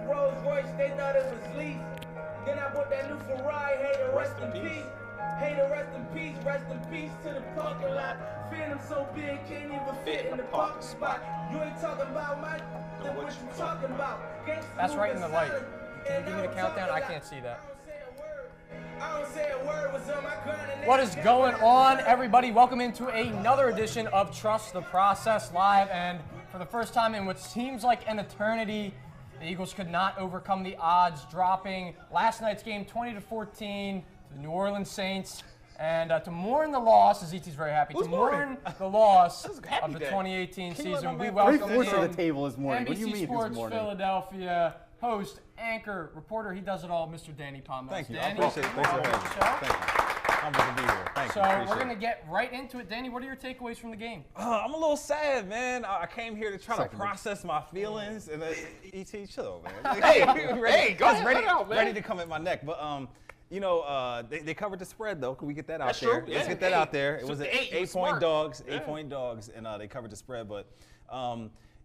new Rolls Royce, they thought it was lease. Then I bought that new Ferrari, hey, to rest in peace. Hey, to rest in peace to the parking lot. Phantom so big, can't even fit in the parking spot. You ain't talking about my, then what you talking about? That's right in the light. Can you give me the countdown? I can't see that. What is going on, everybody? Welcome into another edition of Trust the Process Live. And for the first time in what seems like an eternity, the Eagles could not overcome the odds, dropping last night's game 20-14 to the New Orleans Saints. And to mourn the loss, as E.T.'s very happy, to mourn the loss of the 2018 season, we welcome to the table is morning. What do you NBC mean Sports this morning? Philadelphia host, anchor, reporter, he does it all, Mr. Danny Pommell. Thank you. Danny, I appreciate it. Thanks for having me. Thank you. I'm going to be here. Thank you. So we're going to get right into it. Danny, what are your takeaways from the game? I'm a little sad, man. I came here to try to process my feelings. And E.T., chill, man. Hey, go ahead. Ready to come at my neck. But, you know, they covered the spread, though. Can we get that out there? True. Let's get that out there. It was eight-point dogs, 8-point dogs, and they covered the spread. But,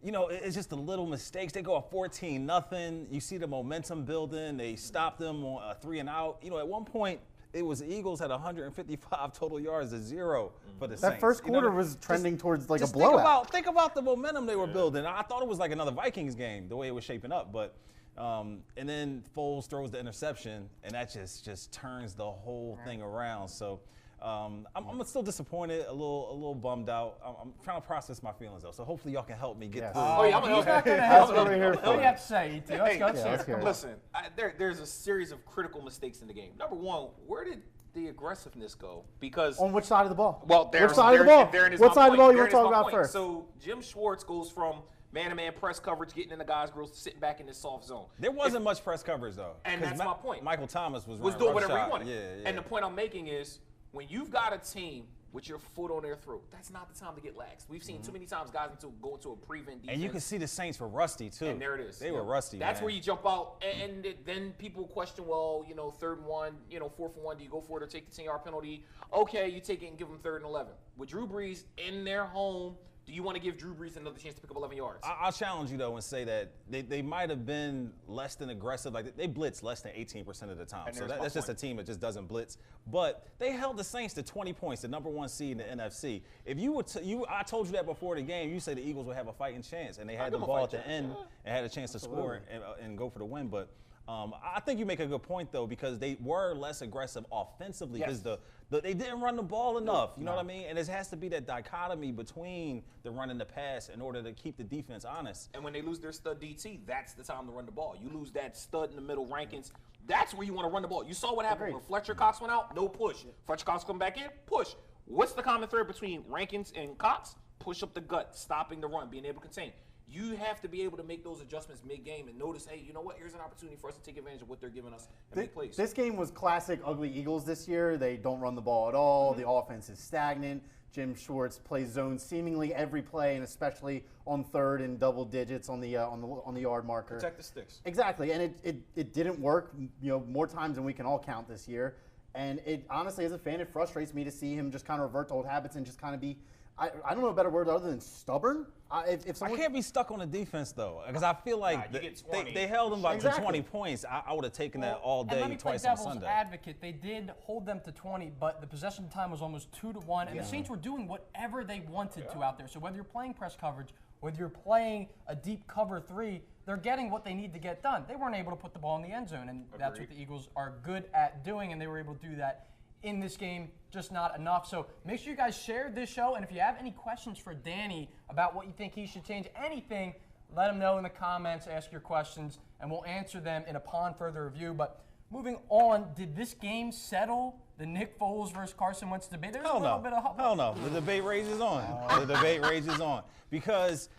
you know, it's just the little mistakes. They go up 14-0. You see the momentum building. They stop them on a 3-and-out. You know, at one point, it was the Eagles had 155 total yards to 0 for the Saints. That first quarter was trending towards like a blowout. Think about the momentum they were building. I thought it was like another Vikings game, the way it was shaping up. But and then Foles throws the interception, and that just turns the whole thing around. So I'm still disappointed, a little bummed out. I'm trying to process my feelings, though. So hopefully y'all can help me get through. Oh, yeah, I'm going to help. That's what we're here for. What do you have to say, E.T.? Let's go. let's hear it. Listen, there's a series of critical mistakes in the game. Number one, where did the aggressiveness go? Because On which side of the ball? well, Which side of the ball? What side of the ball you want to talk about first? So Jim Schwartz goes from man-to-man press coverage, getting in the guy's grills, sitting back in this soft zone. There wasn't much press coverage, though. And that's my point. Michael Thomas was doing whatever shot. he wanted. Yeah. And the point I'm making is, when you've got a team with your foot on their throat, that's not the time to get lax. We've seen too many times guys go into a prevent defense. And you can see the Saints were rusty, too. And there it is. They were rusty, That's man. where you jump out. And then people question, well, you know, 3rd and 1, you know, 4th and 1, do you go for it or take the 10-yard penalty? Okay, you take it and give them 3rd and 11. With Drew Brees in their home, do you want to give Drew Brees another chance to pick up 11 yards? I'll challenge you, though, and say that they might have been less than aggressive. Like, they blitz less than 18% of the time. So that's just a team that just doesn't blitz. But they held the Saints to 20 points, the #1 seed in the NFC. If you were I told you that before the game, you say the Eagles would have a fighting chance, and they had the ball at the end and had a chance to score and go for the win. But I think you make a good point, though, because they were less aggressive offensively because they didn't run the ball enough. You know what I mean? And there has to be that dichotomy between the run and the pass in order to keep the defense honest. And when they lose their stud DT, that's the time to run the ball. You lose that stud in the middle Rankins, that's where you want to run the ball. You saw what happened when Fletcher Cox went out, no push. Fletcher Cox come back in, push. What's the common thread between Rankins and Cox? Push up the gut, stopping the run, being able to contain. You have to be able to make those adjustments mid-game and notice, hey, you know what? Here's an opportunity for us to take advantage of what they're giving us and make plays. This game was classic ugly Eagles this year. They don't run the ball at all. The offense is stagnant. Jim Schwartz plays zone seemingly every play, and especially on 3rd and double digits on the yard marker. Protect the sticks. Exactly, and it didn't work. You know, more times than we can all count this year. And it honestly, as a fan, it frustrates me to see him just kind of revert to old habits and just kind of be. I don't know a better word other than stubborn. If someone, I can't be stuck on the defense, though, because I feel like they held them by 20 points. I would have taken that all day, twice on Sunday. And let me play devil's advocate. They did hold them to 20, but the possession time was almost 2-1, and the Saints were doing whatever they wanted to out there. So whether you're playing press coverage, whether you're playing a deep cover 3, they're getting what they need to get done. They weren't able to put the ball in the end zone, and that's what the Eagles are good at doing, and they were able to do that in this game, just not enough. So make sure you guys share this show, and if you have any questions for Danny about what you think he should change, anything, let him know in the comments, ask your questions, and we'll answer them upon further review. But moving on, did this game settle the Nick Foles versus Carson Wentz debate? There's a little bit of hope. Hell no. The debate rages on. The debate rages on. Because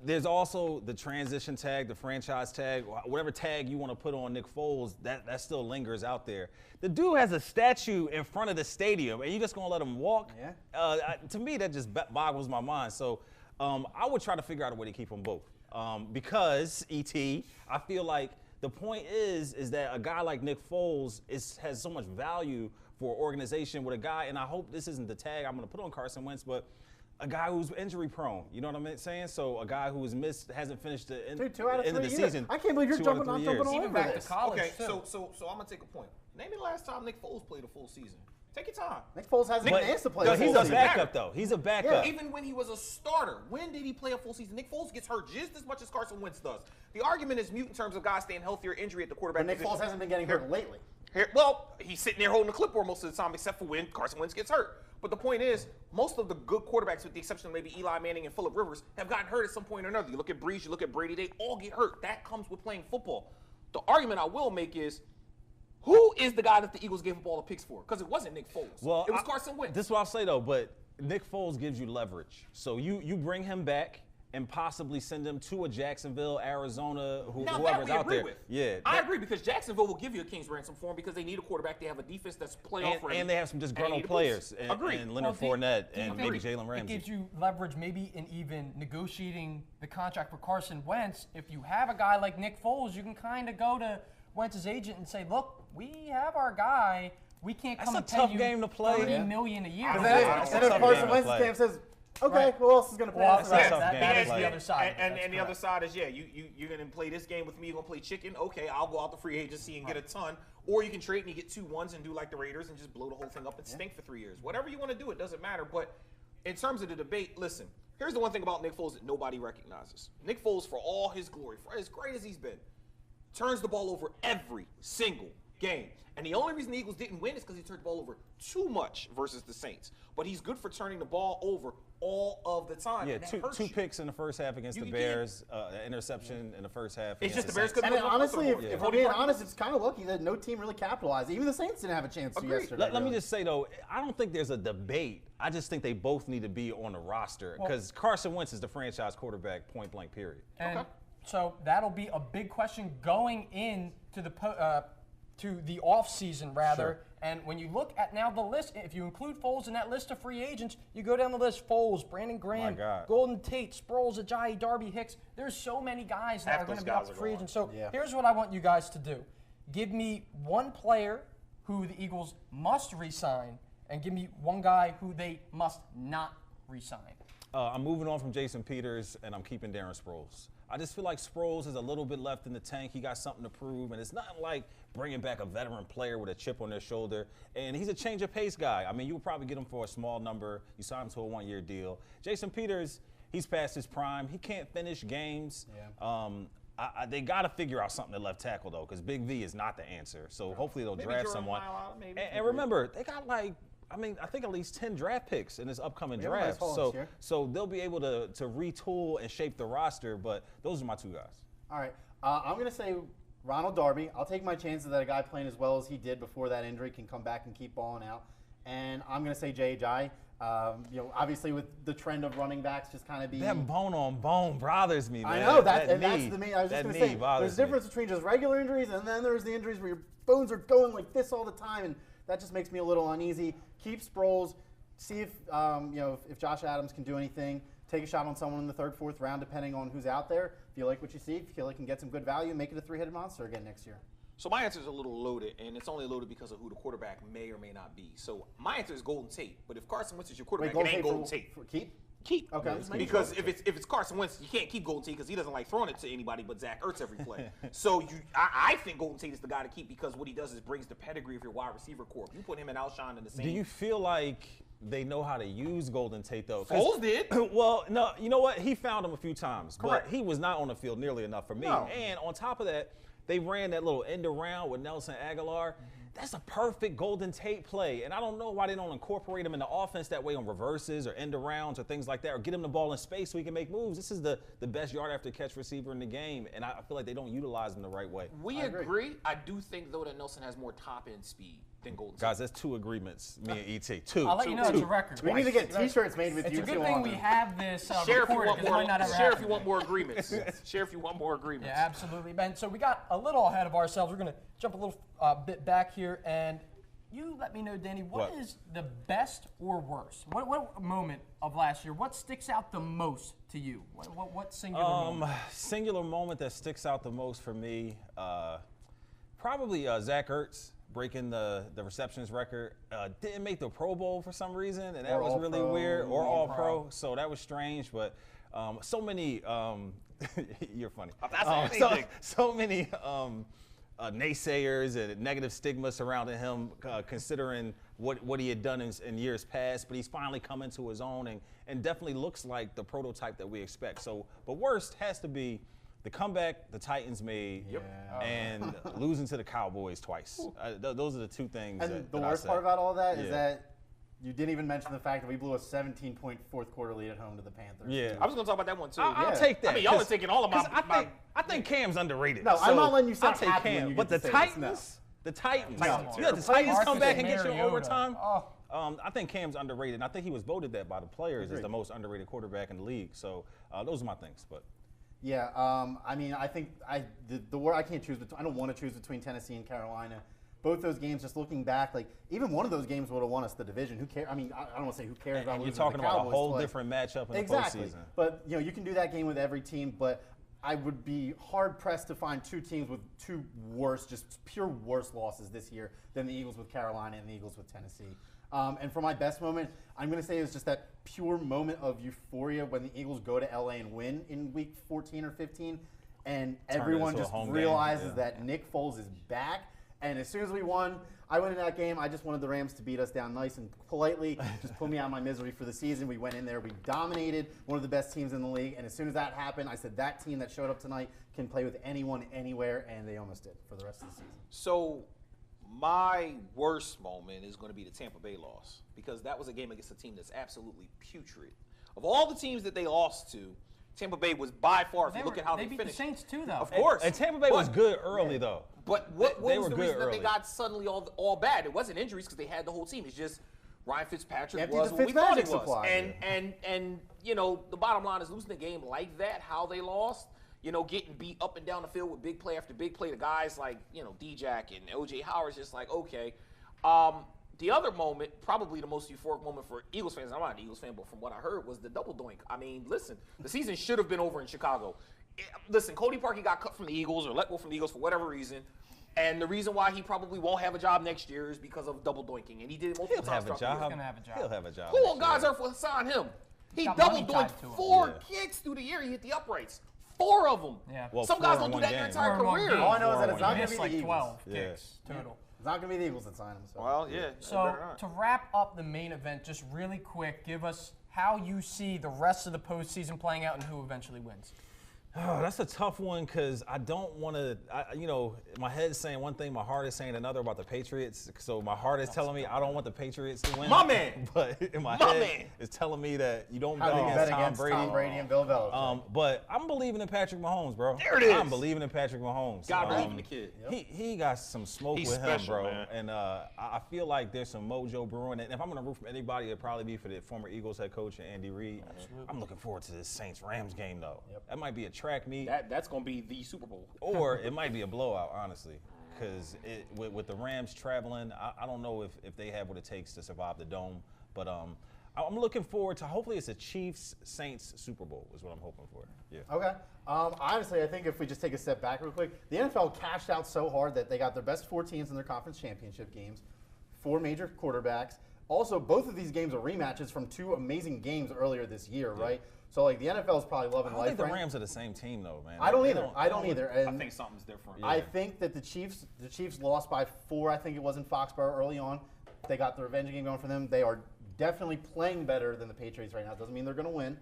there's also the transition tag, the franchise tag, whatever tag you want to put on Nick Foles, that still lingers out there. The dude has a statue in front of the stadium, and you're just going to let him walk? Yeah. To me, that just boggles my mind. So I would try to figure out a way to keep them both. Because, E.T., I feel like the point is that a guy like Nick Foles has so much value for an organization with a guy, and I hope this isn't the tag I'm going to put on Carson Wentz, but a guy who's injury prone. You know what I'm saying? So a guy who has missed, hasn't finished the end, Dude, 2 out of 3 end of the years. season. I can't believe you're jumping all Even over back this. to college. Okay, too. so I'm gonna take a point. Name me the last time Nick Foles played a full season. Take your time. Nick Foles hasn't been asked to play. But a he's full a season. backup, though. He's a backup. Yeah. Even when he was a starter, when did he play a full season? Nick Foles gets hurt just as much as Carson Wentz does. The argument is mute in terms of guys staying healthy or injury at the quarterback But Nick position. Foles hasn't been getting hurt lately. Well, he's sitting there holding the clipboard most of the time, except for when Carson Wentz gets hurt. But the point is, most of the good quarterbacks, with the exception of maybe Eli Manning and Phillip Rivers, have gotten hurt at some point or another. You look at Breeze, you look at Brady, they all get hurt. That comes with playing football. The argument I will make is, who is the guy that the Eagles gave up all the picks for? Because it wasn't Nick Foles. Well, it was Carson Wentz. This is what I'll say, though, but Nick Foles gives you leverage. So you bring him back and possibly send him to a Jacksonville, Arizona, Now, whoever's that we out agree there. with. Yeah, I agree, because Jacksonville will give you a king's ransom for him because they need a quarterback. They have a defense that's playoff ready. and they have some And they disgruntled need a players, boost. Agreed. and Leonard Well, Fournette, do you and maybe agree? Jalen Ramsey. It gives you leverage maybe in even negotiating the contract for Carson Wentz. If you have a guy like Nick Foles, you can kind of go to Wentz's agent and say, look, we have our guy. We can't come That's and a pay tough you game to play. $30 million a year. And That's a then tough Carson game to Wentz play. camp says, okay, Right. who else is going to Well, pass? that's a that, tough that, game that to is play. the other side. And the other side is, you're going to play this game with me. You're going to play chicken. Okay, I'll go out the free agency and get a ton. Or you can trade and you get 2 1s and do like the Raiders and just blow the whole thing up and stink for 3 years. Whatever you want to do, it doesn't matter. But in terms of the debate, listen, here's the one thing about Nick Foles that nobody recognizes. Nick Foles, for all his glory, for as great as he's been, turns the ball over every single game. And the only reason the Eagles didn't win is because he turned the ball over too much versus the Saints. But he's good for turning the ball over all of the time. Yeah, and that two hurts you. picks in the first half against the You Bears, an interception in the first half. It's against just the Bears Saints. couldn't And put honestly, up if with we're being honest, it's kind of lucky that no team really capitalized. Even the Saints didn't have a chance to Agreed. yesterday. Let me really. just say, though, I don't think there's a debate. I just think they both need to be on the roster because Carson Wentz is the franchise quarterback, point blank, period. And so that'll be a big question going into the to the offseason, rather. Sure. And when you look at now the list, if you include Foles in that list of free agents, you go down the list: Foles, Brandon Graham, God. Golden Tate, Sproles, Ajayi, Darby Hicks. There's so many guys that Half are going those to be up guys for are free gone. agents. So Yeah. here's what I want you guys to do: give me one player who the Eagles must re-sign, and give me one guy who they must not re-sign. I'm moving on from Jason Peters, and I'm keeping Darren Sproles. I just feel like Sproles has a little bit left in the tank. He got something to prove, and it's nothing like bringing back a veteran player with a chip on their shoulder. And he's a change of pace guy. I mean, you'll probably get him for a small number. You sign him to a 1-year deal. Jason Peters, he's past his prime. He can't finish games. Yeah. They got to figure out something at left tackle, though, because Big V is not the answer. So hopefully they'll Maybe draft Jordan someone. Mailata, maybe. And remember, they got I think at least 10 draft picks in this upcoming have a nice draft. haul this So, year. so they'll be able to retool and shape the roster, but those are my 2 guys. All right. I'm going to say Ronald Darby. I'll take my chances that a guy playing as well as he did before that injury can come back and keep balling out. And I'm going to say Jay Ajayi. Obviously with the trend of running backs just kind of being. That bone on bone bothers me, man. I know that's knee, the main. I was just that going to knee say bothers there's a difference between just regular injuries and then there's the injuries where your bones are going like this all the time, and that just makes me a little uneasy. Keep Sproles. See if if Josh Adams can do anything. Take a shot on someone in the 3rd, 4th round, depending on who's out there. If you like what you see, if you feel like you can get some good value, make it a 3-headed monster again next year. So my answer is a little loaded, and it's only loaded because of who the quarterback may or may not be. So my answer is Golden Tate. But if Carson Wentz is your quarterback, it ain't Golden Tate. For keep? Keep. Okay. I'm just making Because sure. if it's Carson Wentz, you can't keep Golden Tate because he doesn't like throwing it to anybody but Zach Ertz every play. So I think Golden Tate is the guy to keep because what he does is brings the pedigree of your wide receiver corps. You put him and Alshon in the same. Do you feel like they know how to use Golden Tate, though? Foles did. Well, no, you know what? He found him a few times, Correct. but he was not on the field nearly enough for me. No. And on top of that, they ran that little end around with Nelson Aguilar. That's a perfect Golden Tate play. And I don't know why they don't incorporate him in the offense that way on reverses or end arounds or things like that, or get him the ball in space so he can make moves. This is the best yard after catch receiver in the game, and I feel like they don't utilize him the right way. We I agree. agree. I do think, though, that Nelson has more top-end speed than Golden Tate. Guys, that's 2 agreements, me and E.T. 2. I'll let you know it's a record. We need to get T-shirts made with It's you a two good thing on we them. have this Share if you recorded, want 'cause it more. might not ever Share if happen. you want more agreements. Share if you want more agreements. Yeah, absolutely, Ben. So we got a little ahead of ourselves. We're going to jump a little bit back here, and you let me know, Danny, what is the best or worst? What moment of last year, what sticks out the most to you? What singular moment? Singular moment that sticks out the most for me, probably Zach Ertz. breaking the receptions record. Didn't make the Pro Bowl for some reason, and that Or was really All-Pro. weird. Or All-Pro. All-Pro, so that was strange. But so many, you're funny. So many naysayers and negative stigma surrounding him, considering what he had done in years past. But he's finally come into his own and definitely looks like the prototype that we expect. So, but worst has to be the comeback the Titans made, and losing to the Cowboys twice. Those are the two things. And that the I worst said. part about all that is Yeah. that you didn't even mention the fact that we blew a 17-point fourth quarter lead at home to the Panthers. Yeah. I was going to talk about that one too. I'll Yeah. take that. I mean, y'all are 'cause- taking all of 'cause my. I think Cam's underrated. No, I'm not letting you I'll sound take happy when Cam. you But get the to say this. Titans, the Titans, No. yeah, the Titans come Marcus back and get you in Mariota. overtime. Oh. I think Cam's underrated. And I think he was voted that by the players as Agreed. the most underrated quarterback in the league. So those are my things. But Yeah, I mean, I think the word I can't choose between. I don't want to choose between Tennessee and Carolina. Both those games, just looking back, like even one of those games would have won us the division. Who cares? I mean, I don't want to say who cares about and you're losing to talking the about a Cowboys whole twice. different matchup in Exactly. the postseason. But you can do that game with every team. But I would be hard pressed to find two teams with two worse, just pure worse losses this year than the Eagles with Carolina and the Eagles with Tennessee. And for my best moment, I'm going to say it was just that pure moment of euphoria when the Eagles go to LA and win in week 14 or 15. And Turn it everyone into a just home game, realizes yeah. that Nick Foles is back. And as soon as we won, I went in that game. I just wanted the Rams to beat us down nice and politely, just put me out of my misery for the season. We went in there. We dominated one of the best teams in the league. And as soon as that happened, I said that team that showed up tonight can play with anyone, anywhere. And they almost did for the rest of the season. So my worst moment is going to be the Tampa Bay loss, because that was a game against a team that's absolutely putrid. Of all the teams that they lost to, Tampa Bay was by far, if you look at how they beat finished. the Saints too, though. Of course. And Tampa Bay was good early, though. But what They was were the good reason that early. they got suddenly all bad? It wasn't injuries, because they had the whole team. It's just Ryan Fitzpatrick Empty was the what we thought he Fitzmagic was. supply. And the bottom line is losing a game like that, how they lost, getting beat up and down the field with big play after big play. The guys like, D-Jack and O.J. Howard's just like, okay. The other moment, probably the most euphoric moment for Eagles fans, I'm not an Eagles fan, but from what I heard, was the double doink. I mean, listen, the season should have been over in Chicago. Listen, Cody Parkey got cut from the Eagles or let go from the Eagles for whatever reason. And the reason why he probably won't have a job next year is because of double doinking. And he did it multiple He'll times. have a throughout the year. job. gonna have a job. He'll have a job. Who next on God's year. earth will sign him? He got double money doinked tied to him. 4 Yeah. kicks through the air. He hit the uprights. 4 of them. Yeah. Well, Some 4 guys in don't do one that in their game. entire 4 in one career. game. All I know is that it's He not going to missed be the like Eagles. 12 Yeah. kicks total. It's not going to be the Eagles that sign him. So. Well, yeah. So to wrap up the main event, just really quick, give us how you see the rest of the postseason playing out and who eventually wins. Oh, that's a tough one because I don't want to, my head's saying one thing, my heart is saying another about the Patriots. So my heart is telling me I don't want the Patriots to win. My man. But in my My head, man. it's telling me that you don't How bet do you against, bet against Tom Brady and Bill Belichick? But I'm believing in Patrick Mahomes, bro. There it is. I'm believing in Patrick Mahomes. God believe in the kid. He got some smoke He's with special, him, bro. man. And I feel like there's some mojo brewing. And if I'm going to root for anybody, it'd probably be for the former Eagles head coach Andy Reid. I'm looking forward to this Saints-Rams game, though. That might be a track meet. That's going to be the Super Bowl. Or it might be a blowout, honestly, because with the Rams traveling, I don't know if they have what it takes to survive the dome. But I'm looking forward to, hopefully it's a Chiefs-Saints Super Bowl is what I'm hoping for. Yeah. Okay. Honestly, I think if we just take a step back real quick, the NFL cashed out so hard that they got their best 4 teams in their conference championship games, 4 major quarterbacks. Also, both of these games are rematches from 2 amazing games earlier this year, right? So, like, the NFL is probably loving I don't life. think the right? Rams are the same team, though, man. I don't They either. I don't either. And I think something's different. I think that the Chiefs lost by 4. I think it was in Foxborough early on. They got the revenge game going for them. They are definitely playing better than the Patriots right now. It doesn't mean they're going to win,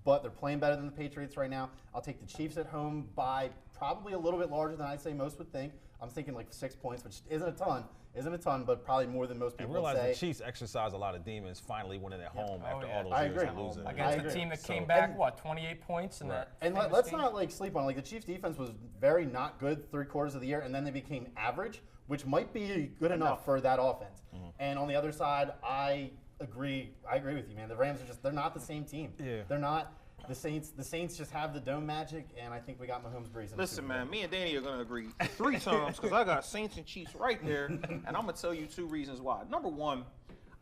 but they're playing better than the Patriots right now. I'll take the Chiefs at home by probably a little bit larger than I'd say most would think. I'm thinking like 6 points, which isn't a ton, but probably more than most And people would realize say. the Chiefs exercise a lot of demons finally winning at home after yeah. all those I years agree. of losing. I Against agree. the team that So- came back, And- 28 points in that. And famous let's game? not sleep on it. Like the Chiefs defense was very not good 3/4 of the year, and then they became average, which might be good enough for that offense. And on the other side, I agree with you, man. The Rams are they're not the same team. Yeah. They're not. The Saints just have the dome magic, and I think we got Mahomes Breeze. Listen, man, me and Danny are going to agree 3 times because I got Saints and Chiefs right there, and I'm going to tell you 2 reasons why. Number one,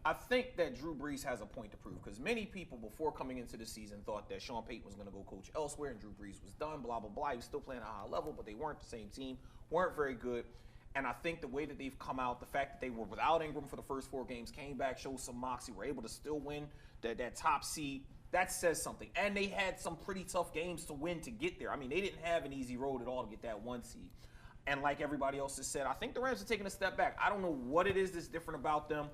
I think that Drew Brees has a point to prove because many people before coming into the season thought that Sean Payton was going to go coach elsewhere and Drew Brees was done, blah, blah, blah. He was still playing at a high level, but they weren't the same team, weren't very good. And I think the way that they've come out, the fact that they were without Ingram for the first 4 games, came back, showed some moxie, were able to still win that top seed, that says something. And they had some pretty tough games to win to get there. I mean, they didn't have an easy road at all to get that 1 seed. And like everybody else has said, I think the Rams are taking a step back. I don't know what it is that's different about them.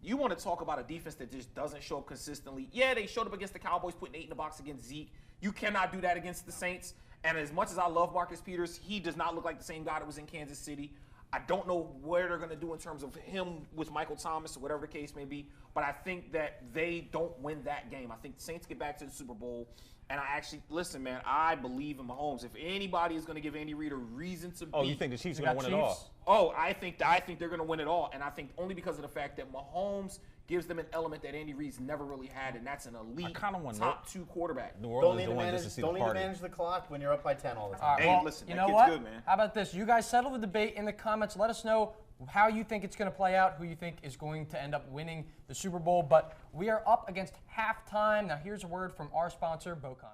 You want to talk about a defense that just doesn't show up consistently. Yeah, they showed up against the Cowboys, putting 8 in the box against Zeke. You cannot do that against the Saints. And as much as I love Marcus Peters, he does not look like the same guy that was in Kansas City. I don't know where they're going to do in terms of him with Michael Thomas or whatever the case may be, but I think that they don't win that game. I think the Saints get back to the Super Bowl, and I actually, listen, man, I believe in Mahomes. If anybody is going to give Andy Reid a reason to beat. Oh, you think the Chiefs are going to win it all? Oh, I think they're going to win it all, and I think only because of the fact that Mahomes gives them an element that Andy Reid's never really had, and that's an elite top 2 quarterback. New Orleans is the one just to see the Don't party. need to manage the clock when you're up by 10 all the time. All right, Hey, well, listen, you that know kid's what? good, man. How about this? You guys settle the debate in the comments. Let us know how you think it's going to play out, who you think is going to end up winning the Super Bowl. But we are up against halftime. Now, here's a word from our sponsor, Bocon.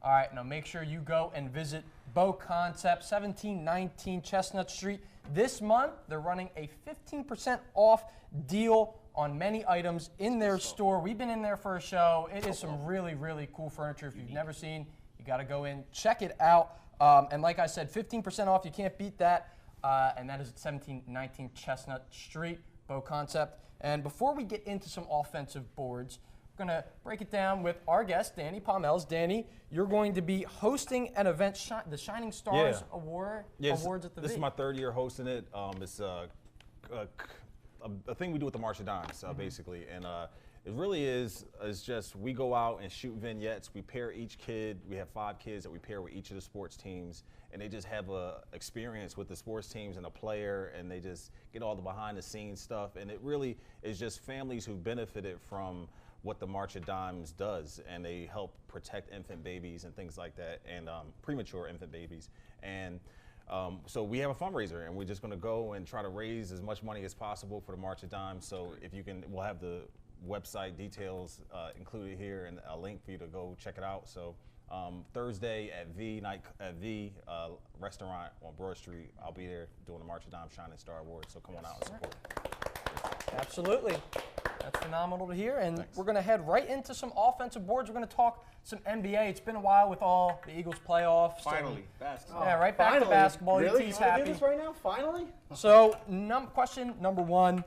All right, now make sure you go and visit Bow Concept, 1719 Chestnut Street. This month, they're running a 15% off deal on many items in their store. We've been in there for a show. It is some really, really cool furniture. If you've never seen, you got to go in, check it out. And like I said, 15% off. You can't beat that. And that is at 1719 Chestnut Street, Bow Concept. And before we get into some offensive boards, we're going to break it down with our guest, Danny Pommell. Danny, you're going to be hosting an event, the Shining Stars Awards at the V. This is my 3rd year hosting it. It's a thing we do with the March of Dimes, basically. And it really is just we go out and shoot vignettes. We pair each kid. We have 5 kids that we pair with each of the sports teams. And they just have a experience with the sports teams and a player, and they just get all the behind-the-scenes stuff. And it really is just families who benefited from what the March of Dimes does, and they help protect infant babies and things like that, and premature infant babies. And so we have a fundraiser, and we're just going to go and try to raise as much money as possible for the March of Dimes. So if you can, we'll have the website details included here and a link for you to go check it out. So Thursday at V restaurant on Broad Street, I'll be there doing the March of Dimes Shining Star Awards. So come on out and support. Absolutely. That's phenomenal to hear. And Thanks. We're going to head right into some offensive boards. We're going to talk some NBA. It's been a while with all the Eagles playoffs. Finally, basketball. Yeah, right back to basketball. Really? ET's You want to happy. do this right now? Finally? So, question number 1.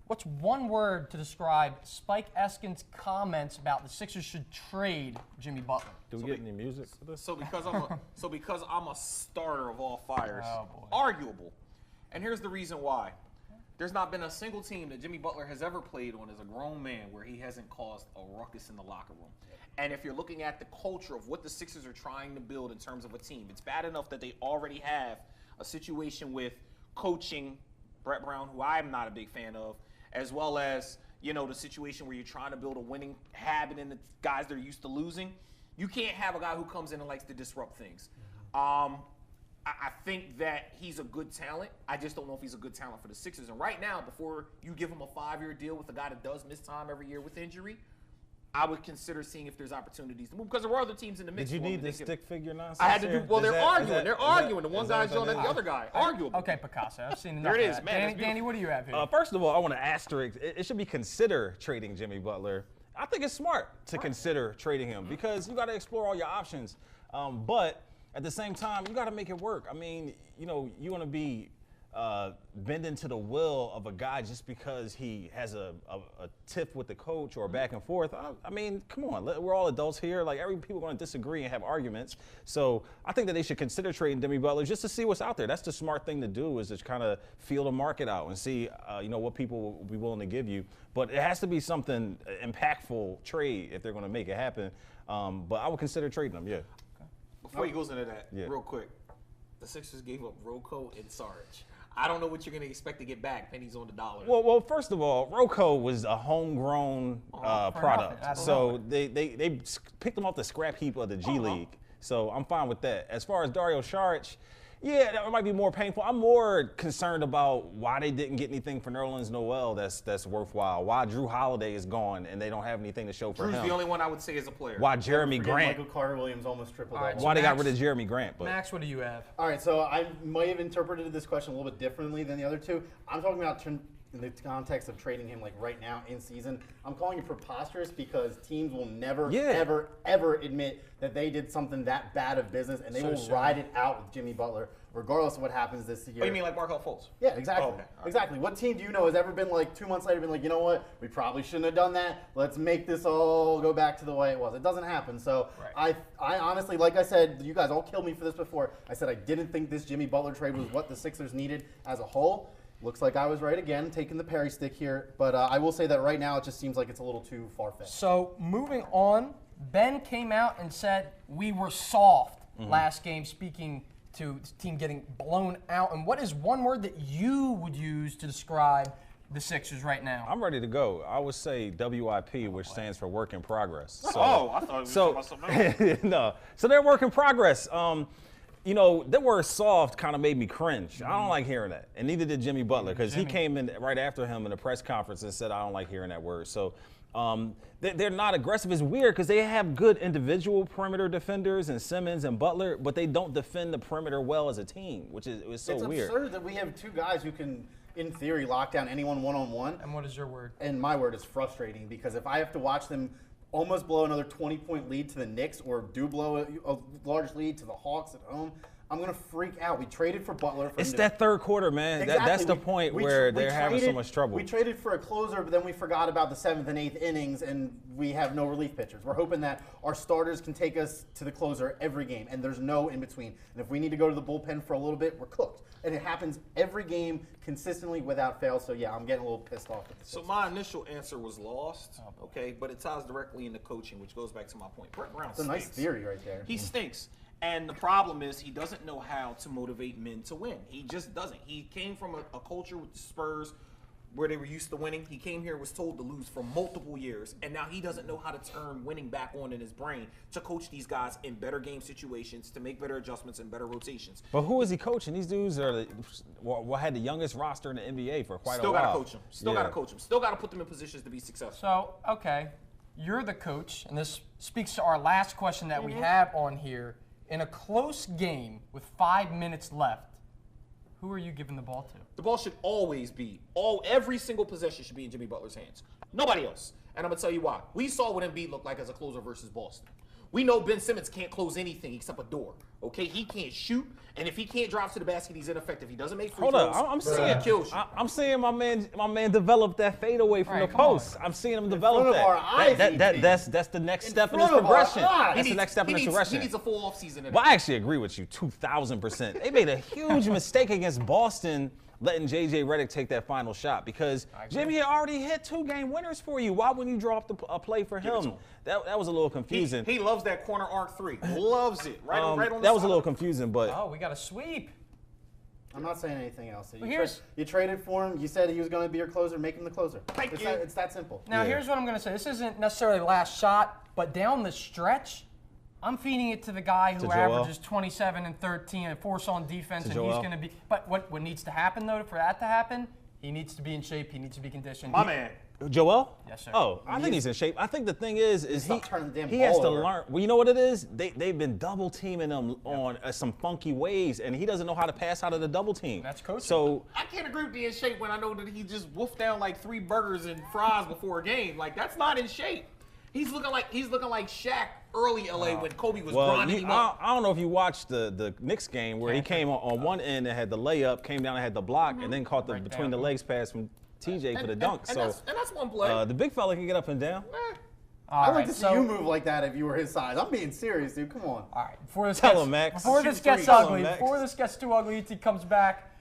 What's one word to describe Spike Eskin's comments about the Sixers should trade Jimmy Butler? Do we get any music for this? So because I'm a starter of all fires, Oh, boy. arguable. And here's the reason why. There's not been a single team that Jimmy Butler has ever played on as a grown man where he hasn't caused a ruckus in the locker room. And if you're looking at the culture of what the Sixers are trying to build in terms of a team, it's bad enough that they already have a situation with coaching Brett Brown, who I'm not a big fan of, as well as, the situation where you're trying to build a winning habit in the guys that are used to losing. You can't have a guy who comes in and likes to disrupt things. I think that he's a good talent. I just don't know if he's a good talent for the Sixers. And right now, before you give him a 5-year deal with a guy that does miss time every year with injury, I would consider seeing if there's opportunities to move because there were other teams in the mix. Did you need the stick figure nonsense? I had to do. Well, they're arguing. They're arguing. The one is guy's that yelling at what the it other guy. Arguable. Okay, Picasso. I've seen enough There it of is, that. man. Danny, what do you have here? First of all, I want to asterisk. It should be consider trading Jimmy Butler. I think it's smart to consider trading him because you got to explore all your options. But at the same time, you got to make it work. I mean, you want to be bending to the will of a guy just because he has a tiff with the coach or back and forth. I mean, come on, we're all adults here. Like, people are going to disagree and have arguments. So I think that they should consider trading Jimmy Butler just to see what's out there. That's the smart thing to do, is to kind of feel the market out and see, what people will be willing to give you. But it has to be something impactful trade if they're going to make it happen. But I would consider trading them, yeah. Before he goes into that, Yeah. real quick, The Sixers gave up Rocco and Sarge. I don't know what you're going to expect to get back. Pennies on the dollar. Well, first of all, Rocco was a homegrown product. So they picked him off the scrap heap of the G League. So I'm fine with that. As far as Dario Saric, yeah, that might be more painful. I'm more concerned about why they didn't get anything for Nerlens Noel that's worthwhile. Why Drew Holiday is gone and they don't have anything to show for him. Drew's the only one I would say is a player. Why Jeremy Grant? Michael Carter-Williams almost tripled. All right, double. Why they got rid of Jeremy Grant? But Max, what do you have? All right, so I might have interpreted this question a little bit differently than the other two. I'm talking about in the context of trading him like right now in season. I'm calling it preposterous because teams will never, ever admit that they did something that bad of business, and they will ride it out with Jimmy Butler regardless of what happens this year. Oh, you mean like Markelle Fultz? Yeah, exactly. Oh, okay. Exactly. What team do you know has ever been like 2 months later been like, you know what, we probably shouldn't have done that. Let's make this all go back to the way it was. It doesn't happen. So I honestly, like I said, you guys all killed me for this before. I said I didn't think this Jimmy Butler trade was what the Sixers needed as a whole. Looks like I was right again, taking the Perry stick here. But I will say that right now it just seems like it's a little too far-fetched. So moving on, Ben came out and said we were soft last game, speaking to the team getting blown out. And what is one word that you would use to describe the Sixers right now? I'm ready to go. I would say WIP, which stands for work in progress. So, I thought you were talking about something else. No. So they're work in progress. You know, that word soft kind of made me cringe. I don't like hearing that. And neither did Jimmy Butler, because he came in right after him in a press conference and said, I don't like hearing that word. So they're not aggressive. It's weird because they have good individual perimeter defenders in Simmons and Butler, but they don't defend the perimeter well as a team, which is so weird. It's absurd that we have two guys who can, in theory, lock down anyone one-on-one. And what is your word? And my word is frustrating, because if I have to watch them almost blow another 20-point lead to the Knicks or do blow a large lead to the Hawks at home, I'm going to freak out. We traded for Butler. It's that third quarter, man. Exactly. That's the point where they're having so much trouble. We traded for a closer, but then we forgot about the 7th and 8th innings, and we have no relief pitchers. We're hoping that our starters can take us to the closer every game, and there's no in-between. And if we need to go to the bullpen for a little bit, we're cooked. And it happens every game consistently without fail. So, yeah, I'm getting a little pissed off with this. So my initial answer was lost, okay, but it ties directly into coaching, which goes back to my point. Brett Brown It's a nice theory right there. He stinks. And the problem is he doesn't know how to motivate men to win. He just doesn't. He came from a culture with the Spurs where they were used to winning. He came here, was told to lose for multiple years, and now he doesn't know how to turn winning back on in his brain to coach these guys in better game situations, to make better adjustments and better rotations. But who is he coaching? These dudes are had the youngest roster in the NBA for quite a while. Still got to coach them. Still got to coach them. Still got to put them in positions to be successful. So, okay, you're the coach, and this speaks to our last question that we have on here. In a close game with 5 minutes left, who are you giving the ball to? The ball should always be, every single possession should be in Jimmy Butler's hands. Nobody else. And I'm going to tell you why. We saw what Embiid looked like as a closer versus Boston. We know Ben Simmons can't close anything except a door. Okay, he can't shoot, and if he can't drive to the basket, he's ineffective. He doesn't make free throws. I'm seeing my man develop that fadeaway from the post. I'm seeing him develop that. That's the next step in his progression. That's the next step in his progression. He needs a full offseason. Well, I actually agree with you 2,000%. They made a huge mistake against Boston, letting J.J. Redick take that final shot, because Jimmy had already hit 2-game winners for you. Why wouldn't you draw up a play for him? That was a little confusing. He loves that corner arc three. Loves it. Right on the That was a little confusing, but oh, we got a sweep. I'm not saying anything else. Well, you traded for him. You said he was going to be your closer. Make him the closer. It's that simple. Now, here's what I'm going to say. This isn't necessarily the last shot, but down the stretch, I'm feeding it to the guy who averages 27 and 13 and force on defense, and he's going to be. But what needs to happen, though, for that to happen, he needs to be in shape. He needs to be conditioned. My man. Joel? Yes, sir. Oh, I think he's in shape. I think the thing is he has to learn. Well, you know what it is? They've been double teaming him on some funky ways, and he doesn't know how to pass out of the double team. That's coaching. So I can't agree with being in shape when I know that he just wolfed down like 3 burgers and fries before a game. Like, that's not in shape. He's looking like Shaq early LA when Kobe was grinding him up. I don't know if you watched the Knicks game where he came on one end and had the layup, came down and had the block, and then caught the between the legs pass from TJ for the dunk. And that's one play. The big fella can get up and down. I'd like to see you move like that if you were his size. I'm being serious, dude. Come on. All right. Before this gets too ugly, ET comes back.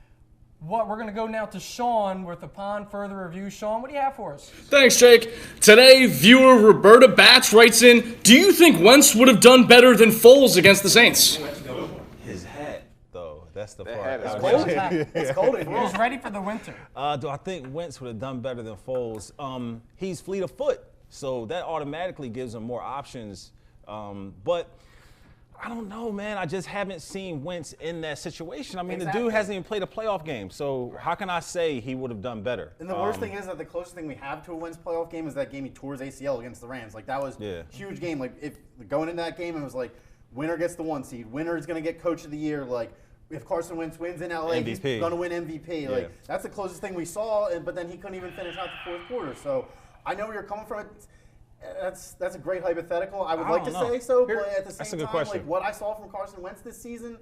We're going to go now to Sean with upon further review. Sean, what do you have for us? Thanks, Jake. Today, viewer Roberta Batts writes in, do you think Wentz would have done better than Foles against the Saints? His hat, though. That's the That part. hat is It's cold. cold. It's cold in He here. was ready for the winter. Do I think Wentz would have done better than Foles? He's fleet of foot, so that automatically gives him more options. But I don't know, man. I just haven't seen Wentz in that situation. I mean, the dude hasn't even played a playoff game, so how can I say he would have done better? And the worst thing is that the closest thing we have to a Wentz playoff game is that game he tore his ACL against the Rams. Like, that was a huge game. Like, if going into that game, it was like, winner gets the 1 seed. Winner is going to get Coach of the Year. Like, if Carson Wentz wins in LA, MVP. he's going to win MVP. Like, that's the closest thing we saw, but then he couldn't even finish out the fourth quarter. So I know where you're coming from. That's a great hypothetical. I would like to say so, but at the same time, like what I saw from Carson Wentz this season,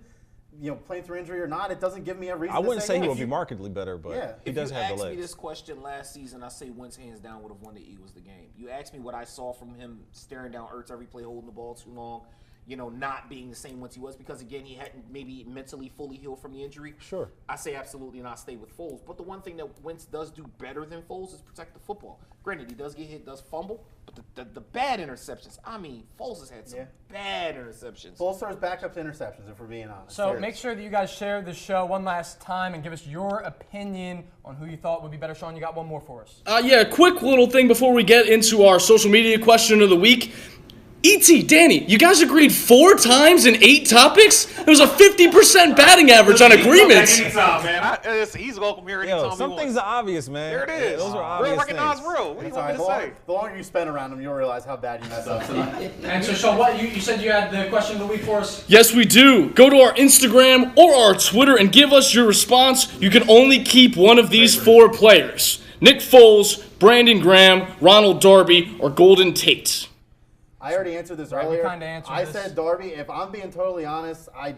playing through injury or not, it doesn't give me a reason. I wouldn't to say he yes. would be markedly better, but he does have the legs. If you asked me this question last season, I say Wentz hands down would have won the Eagles the game. You asked me what I saw from him staring down Ertz every play, holding the ball too long. Not being the same Wentz he was because, again, he hadn't maybe mentally fully healed from the injury. Sure. I say absolutely not stay with Foles. But the one thing that Wentz does do better than Foles is protect the football. Granted, he does get hit, does fumble, but the bad interceptions, I mean, Foles has had some bad interceptions. Foles throws backup to interceptions, if we're being honest. So make sure that you guys share the show one last time and give us your opinion on who you thought would be better. Sean, you got one more for us. Yeah, quick little thing before we get into our social media question of the week. E.T., Danny, you guys agreed 4 times in 8 topics? It was a 50% batting average on agreements. Anytime, man. He's welcome here anytime. Some things are obvious, man. There it is. Those are Real obvious recognized things. real. What do you want me to say? The longer you spend around him, you'll realize how bad you mess up. And so, Sean, what you said you had the question of the week for us? Yes, we do. Go to our Instagram or our Twitter and give us your response. You can only keep one of these 4 players. Nick Foles, Brandon Graham, Ronald Darby, or Golden Tate. I already answered this Right, earlier. we kinda answered I this. said Darby. If I'm being totally honest, I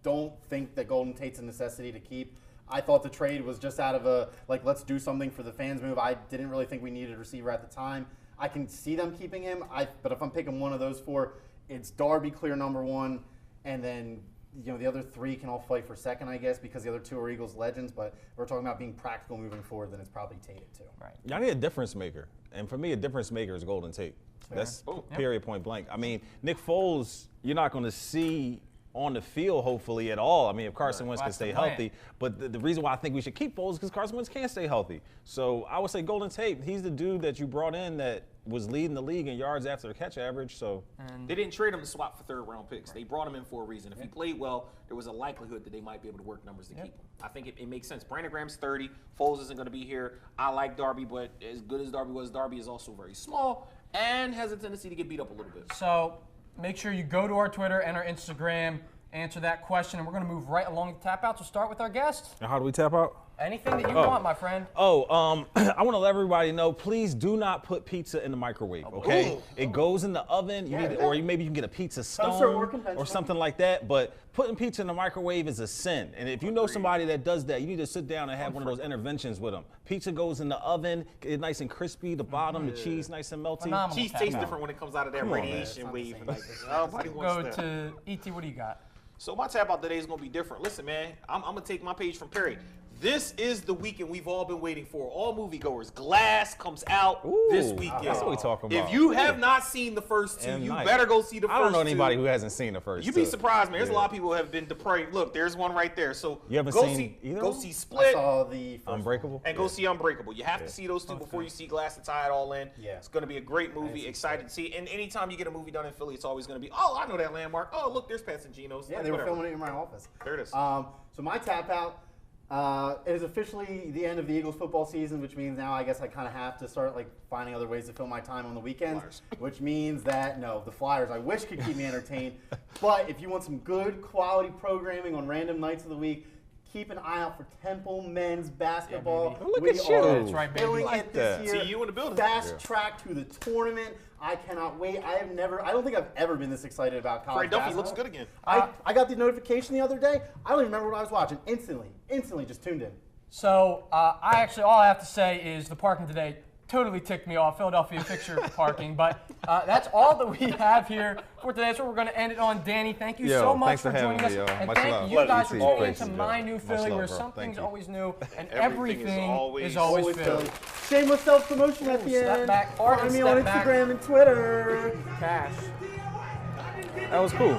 don't think that Golden Tate's a necessity to keep. I thought the trade was just out of a, let's do something for the fans move. I didn't really think we needed a receiver at the time. I can see them keeping him, but if I'm picking one of those 4, it's Darby clear number 1, and then the other 3 can all fight for second, I guess, because the other 2 are Eagles legends. But if we're talking about being practical moving forward, then it's probably Tate at 2. Right. Y'all need a difference maker. And for me, a difference maker is Golden Tate. That's period, point blank. I mean, Nick Foles, you're not going to see on the field, hopefully, at all. I mean, if Carson Wentz can stay healthy. But the reason why I think we should keep Foles is because Carson Wentz can't stay healthy. So I would say Golden Tate, he's the dude that you brought in that was leading the league in yards after the catch average. So They didn't trade him to swap for 3rd-round picks. They brought him in for a reason. If he played well, there was a likelihood that they might be able to work numbers to keep him. I think it makes sense. Brandon Graham's 30. Foles isn't going to be here. I like Darby, but as good as Darby was, Darby is also very small and has a tendency to get beat up a little bit. So make sure you go to our Twitter and our Instagram, answer that question, and we're going to move right along the tap outs. We'll start with our guest. how do we tap out? Anything that you want, my friend. I want to let everybody know, please do not put pizza in the microwave, okay? It goes in the oven, or maybe you can get a pizza stone or something like that, but putting pizza in the microwave is a sin. And if you know somebody that does that, you need to sit down and have one of those interventions with them. Pizza goes in the oven, get it nice and crispy, the bottom, the cheese nice and melty. Phenomenal. Cheese tastes different when it comes out of that radiation wave. Nobody wants Go that. to E.T., what do you got? So my tap out today is going to be different. Listen, man, I'm going to take my page from Perry. This is the weekend we've all been waiting for. All moviegoers. Glass comes out this weekend. That's what we talking about. If you have not seen the first 2, you better go see the first 2. I don't know anybody who hasn't seen the first 2. You'd be surprised, man. There's a lot of people who have been depraved. Look, there's one right there. So you haven't go seen either? Go see I Split saw the first Unbreakable. and go see Unbreakable. You have to see those 2 before you see Glass to tie it all in. Yeah. It's going to be a great movie. Excited to see. And anytime you get a movie done in Philly, it's always going to be, oh, I know that landmark. Oh, look, there's Passangeno's. Yeah, Like, they were whatever. filming it in my office. There it is. So my tap out is officially the end of the Eagles football season, which means now I guess I kind of have to start finding other ways to fill my time on the weekends. Flyers. Which means that the Flyers I wish could keep me entertained, but if you want some good quality programming on random nights of the week, keep an eye out for Temple men's basketball. Look we at you. are That's right, baby. filling Like it this that. year. See you in the building. Fast track to the tournament. I cannot wait. I don't think I've ever been this excited about college Trey Duffy basketball. looks good again. I got the notification the other day. I don't even remember what I was watching. Instantly just tuned in. So all I have to say is the parking today totally ticked me off. Philadelphia fixture parking. But that's all that we have here for today. So we're going to end it on. Danny, thank you so much thanks for for having joining us. me, yo. And Much thank love. you guys for Pleasure. tuning into Thank you, My bro. New Much Philly, love, where bro. something's Thank you. always new and Everything is everything always- is always Always Philly. Philly. Shameless self-promotion at the Step end. back, Find me on step back. Instagram and Twitter. Cash. That was cool.